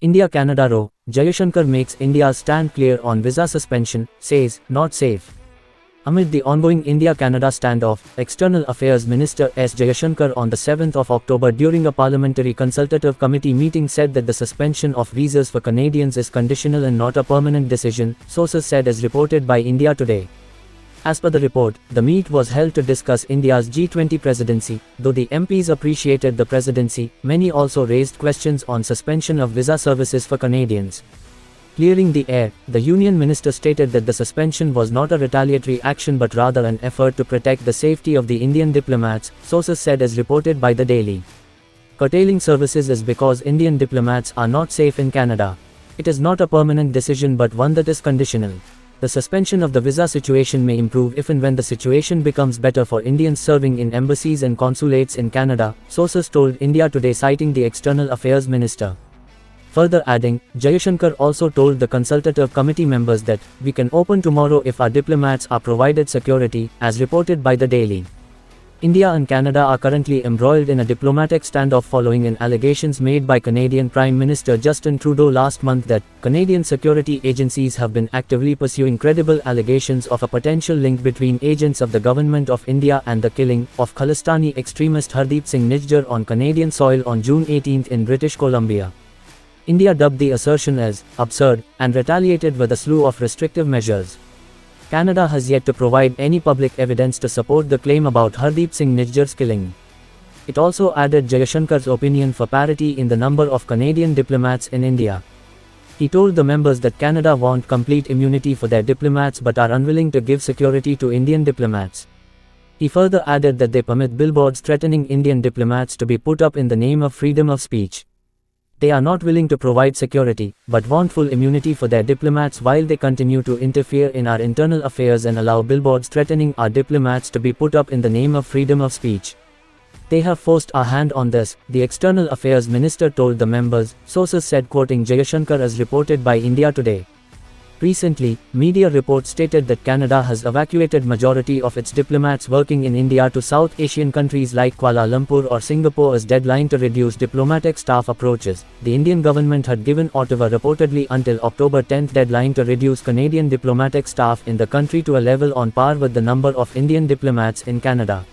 India-Canada row, Jaishankar makes India's stand clear on visa suspension, says, not safe. Amid the ongoing India-Canada standoff, External Affairs Minister S. Jaishankar on the 7th of October during a Parliamentary Consultative Committee meeting said that the suspension of visas for Canadians is conditional and not a permanent decision, sources said as reported by India Today. As per the report, the meet was held to discuss India's G20 presidency. Though the MPs appreciated the presidency, many also raised questions on suspension of visa services for Canadians. Clearing the air, the Union Minister stated that the suspension was not a retaliatory action but rather an effort to protect the safety of the Indian diplomats, sources said as reported by the Daily. Curtailing services is because Indian diplomats are not safe in Canada. It is not a permanent decision but one that is conditional. The suspension of the visa situation may improve if and when the situation becomes better for Indians serving in embassies and consulates in Canada, sources told India Today citing the External Affairs Minister. Further adding, Jaishankar also told the consultative committee members that, we can open tomorrow if our diplomats are provided security, as reported by the Daily. India and Canada are currently embroiled in a diplomatic standoff following in allegations made by Canadian Prime Minister Justin Trudeau last month that Canadian security agencies have been actively pursuing credible allegations of a potential link between agents of the Government of India and the killing of Khalistani extremist Hardeep Singh Nijjar on Canadian soil on June 18 in British Columbia. India dubbed the assertion as absurd and retaliated with a slew of restrictive measures. Canada has yet to provide any public evidence to support the claim about Hardeep Singh Nijjar's killing. It also added Jaishankar's opinion for parity in the number of Canadian diplomats in India. He told the members that Canada want complete immunity for their diplomats but are unwilling to give security to Indian diplomats. He further added that they permit billboards threatening Indian diplomats to be put up in the name of freedom of speech. They are not willing to provide security, but want full immunity for their diplomats while they continue to interfere in our internal affairs and allow billboards threatening our diplomats to be put up in the name of freedom of speech. They have forced our hand on this, the External Affairs Minister told the members, sources said quoting Jaishankar as reported by India Today. Recently, media reports stated that Canada has evacuated majority of its diplomats working in India to South Asian countries like Kuala Lumpur or Singapore as deadline to reduce diplomatic staff approaches. The Indian government had given Ottawa reportedly until October 10 deadline to reduce Canadian diplomatic staff in the country to a level on par with the number of Indian diplomats in Canada.